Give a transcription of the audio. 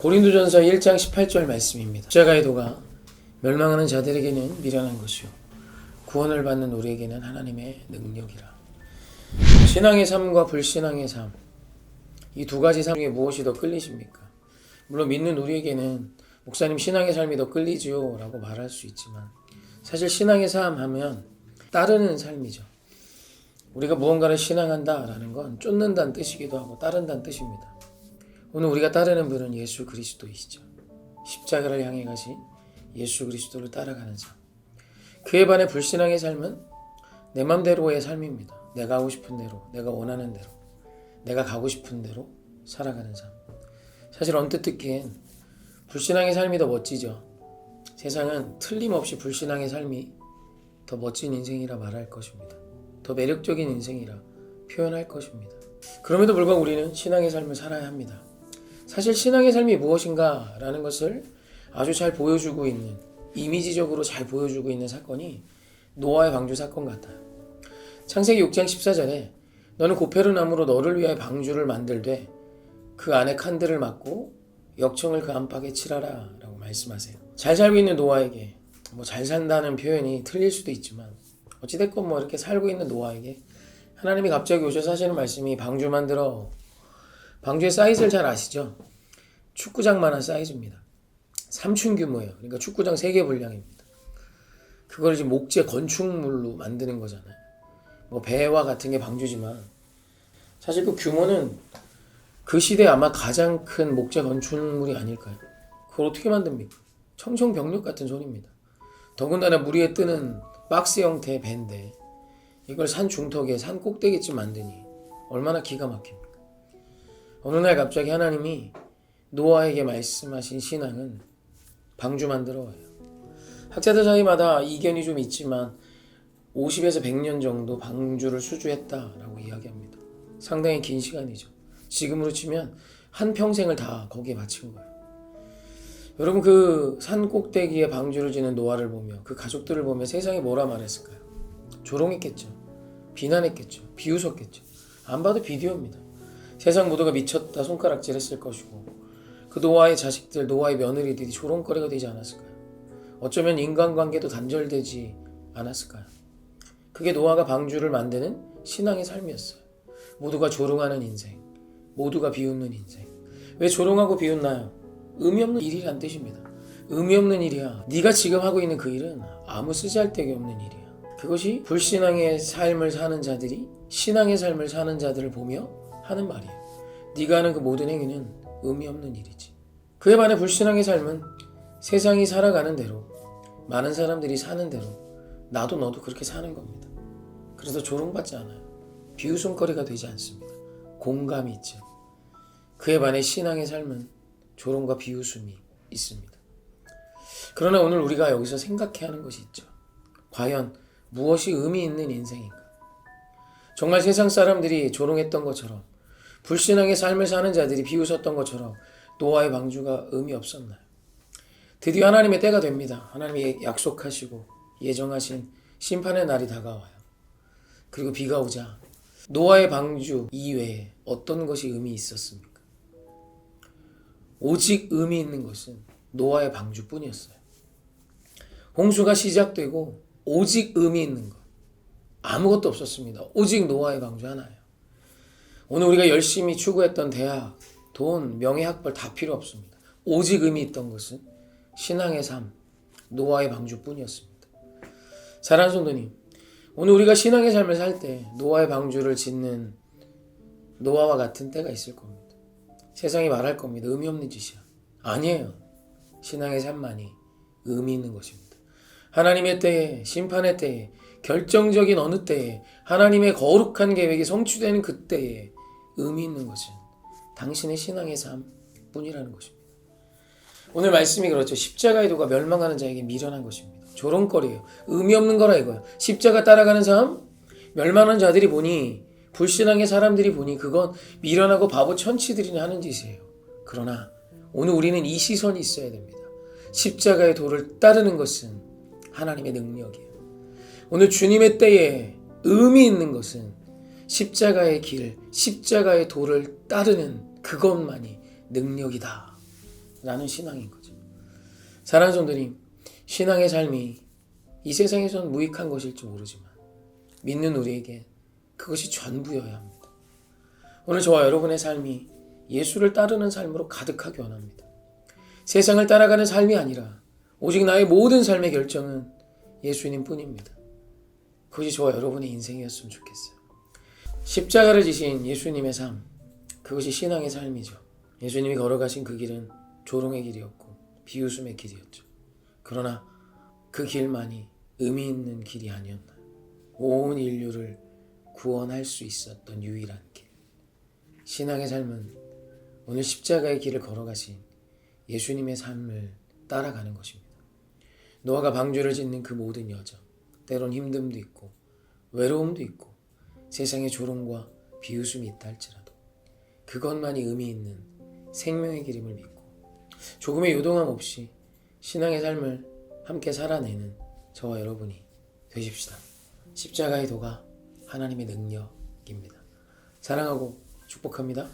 고린도전서 1장 18절 말씀입니다. 십자가의 도가 멸망하는 자들에게는 미련한 것이요 구원을 받는 우리에게는 하나님의 능력이라. 신앙의 삶과 불신앙의 삶, 이 두 가지 삶 중에 무엇이 더 끌리십니까? 물론 믿는 우리에게는 목사님 신앙의 삶이 더 끌리지요 라고 말할 수 있지만, 사실 신앙의 삶 하면 따르는 삶이죠. 우리가 무언가를 신앙한다 라는 건 쫓는다는 뜻이기도 하고 따른다는 뜻입니다. 오늘 우리가 따르는 분은 예수 그리스도이시죠. 십자가를 향해 가신 예수 그리스도를 따라가는 삶. 그에 반해 불신앙의 삶은 내 맘대로의 삶입니다. 내가 하고 싶은 대로, 내가 원하는 대로, 내가 가고 싶은 대로 살아가는 삶. 사실 언뜻 듣기엔 불신앙의 삶이 더 멋지죠. 세상은 틀림없이 불신앙의 삶이 더 멋진 인생이라 말할 것입니다. 더 매력적인 인생이라 표현할 것입니다. 그럼에도 불구하고 우리는 신앙의 삶을 살아야 합니다. 사실 신앙의 삶이 무엇인가 라는 것을 아주 잘 보여주고 있는, 이미지적으로 잘 보여주고 있는 사건이 노아의 방주 사건 같아요. 창세기 6장 14절에 너는 고페르나무로 너를 위하여 방주를 만들되 그 안에 칸들을 막고 역청을 그 안팎에 칠하라 라고 말씀하세요. 잘 살고 있는 노아에게, 잘 산다는 표현이 틀릴 수도 있지만 어찌됐건 이렇게 살고 있는 노아에게 하나님이 갑자기 오셔서 하시는 말씀이 방주 만들어. 방주의 사이즈를 잘 아시죠? 축구장만한 사이즈입니다. 3층 규모예요. 그러니까 축구장 3개 분량입니다. 그걸 지금 목재 건축물로 만드는 거잖아요. 배와 같은 게 방주지만 사실 그 규모는 그 시대에 아마 가장 큰 목재 건축물이 아닐까요? 그걸 어떻게 만듭니까? 청청병력 같은 소리입니다. 더군다나 물 위에 뜨는 박스 형태의 배인데 이걸 산 중턱에 산 꼭대기쯤 만드니 얼마나 기가 막힙니까? 어느 날 갑자기 하나님이 노아에게 말씀하신 신앙은 방주 만들어 와요. 학자들 사이마다 이견이 좀 있지만 50에서 100년 정도 방주를 수주했다라고 이야기합니다. 상당히 긴 시간이죠. 지금으로 치면 한 평생을 다 거기에 바친 거예요. 여러분, 그 산 꼭대기에 방주를 지는 노아를 보며 그 가족들을 보며 세상이 뭐라 말했을까요? 조롱했겠죠. 비난했겠죠. 비웃었겠죠. 안 봐도 비디오입니다. 세상 모두가 미쳤다 손가락질했을 것이고 그 노아의 자식들, 노아의 며느리들이 조롱거리가 되지 않았을까요? 어쩌면 인간관계도 단절되지 않았을까요? 그게 노아가 방주를 만드는 신앙의 삶이었어요. 모두가 조롱하는 인생, 모두가 비웃는 인생. 왜 조롱하고 비웃나요? 의미 없는 일이란 뜻입니다. 의미 없는 일이야. 네가 지금 하고 있는 그 일은 아무 쓰잘데기 없는 일이야. 그것이 불신앙의 삶을 사는 자들이 신앙의 삶을 사는 자들을 보며 하는 말이에요. 네가 하는 그 모든 행위는 의미 없는 일이지. 그에 반해 불신앙의 삶은 세상이 살아가는 대로, 많은 사람들이 사는 대로 나도 너도 그렇게 사는 겁니다. 그래서 조롱받지 않아요. 비웃음거리가 되지 않습니다. 공감이 있죠. 그에 반해 신앙의 삶은 조롱과 비웃음이 있습니다. 그러나 오늘 우리가 여기서 생각해야 하는 것이 있죠. 과연 무엇이 의미 있는 인생인가? 정말 세상 사람들이 조롱했던 것처럼, 불신앙의 삶을 사는 자들이 비웃었던 것처럼 노아의 방주가 의미 없었나요? 드디어 하나님의 때가 됩니다. 하나님이 약속하시고 예정하신 심판의 날이 다가와요. 그리고 비가 오자 노아의 방주 이외에 어떤 것이 의미 있었습니까? 오직 의미 있는 것은 노아의 방주뿐이었어요. 홍수가 시작되고 오직 의미 있는 것, 아무것도 없었습니다. 오직 노아의 방주 하나예요. 오늘 우리가 열심히 추구했던 대학, 돈, 명예, 학벌 다 필요 없습니다. 오직 의미 있던 것은 신앙의 삶, 노아의 방주뿐이었습니다. 사랑하는 성도님, 오늘 우리가 신앙의 삶을 살 때 노아의 방주를 짓는 노아와 같은 때가 있을 겁니다. 세상이 말할 겁니다. 의미 없는 짓이야. 아니에요. 신앙의 삶만이 의미 있는 것입니다. 하나님의 때에, 심판의 때에, 결정적인 어느 때에, 하나님의 거룩한 계획이 성취되는 그때에 의미 있는 것은 당신의 신앙의 삶뿐이라는 것입니다. 오늘 말씀이 그렇죠. 십자가의 도가 멸망하는 자에게 미련한 것입니다. 조롱거리예요. 의미 없는 거라 이거야. 십자가 따라가는 삶, 멸망하는 자들이 보니, 불신앙의 사람들이 보니 그건 미련하고 바보 천치들이 하는 짓이에요. 그러나 오늘 우리는 이 시선이 있어야 됩니다. 십자가의 도를 따르는 것은 하나님의 능력이에요. 오늘 주님의 때에 의미 있는 것은 십자가의 길, 십자가의 도를 따르는 그것만이 능력이다 라는 신앙인 거죠. 사랑하는 성도님, 신앙의 삶이 이 세상에선 무익한 것일지 모르지만 믿는 우리에게 그것이 전부여야 합니다. 오늘 저와 여러분의 삶이 예수를 따르는 삶으로 가득하기 원합니다. 세상을 따라가는 삶이 아니라 오직 나의 모든 삶의 결정은 예수님 뿐입니다. 그것이 저와 여러분의 인생이었으면 좋겠어요. 십자가를 지신 예수님의 삶, 그것이 신앙의 삶이죠. 예수님이 걸어가신 그 길은 조롱의 길이었고 비웃음의 길이었죠. 그러나 그 길만이 의미 있는 길이 아니었나요? 온 인류를 구원할 수 있었던 유일한 길. 신앙의 삶은 오늘 십자가의 길을 걸어가신 예수님의 삶을 따라가는 것입니다. 노아가 방주를 짓는 그 모든 여정, 때론 힘듦도 있고 외로움도 있고 세상의 조롱과 비웃음이 있다 할지라도 그것만이 의미 있는 생명의 길임을 믿고 조금의 요동함 없이 신앙의 삶을 함께 살아내는 저와 여러분이 되십시다. 십자가의 도가 하나님의 능력입니다. 사랑하고 축복합니다.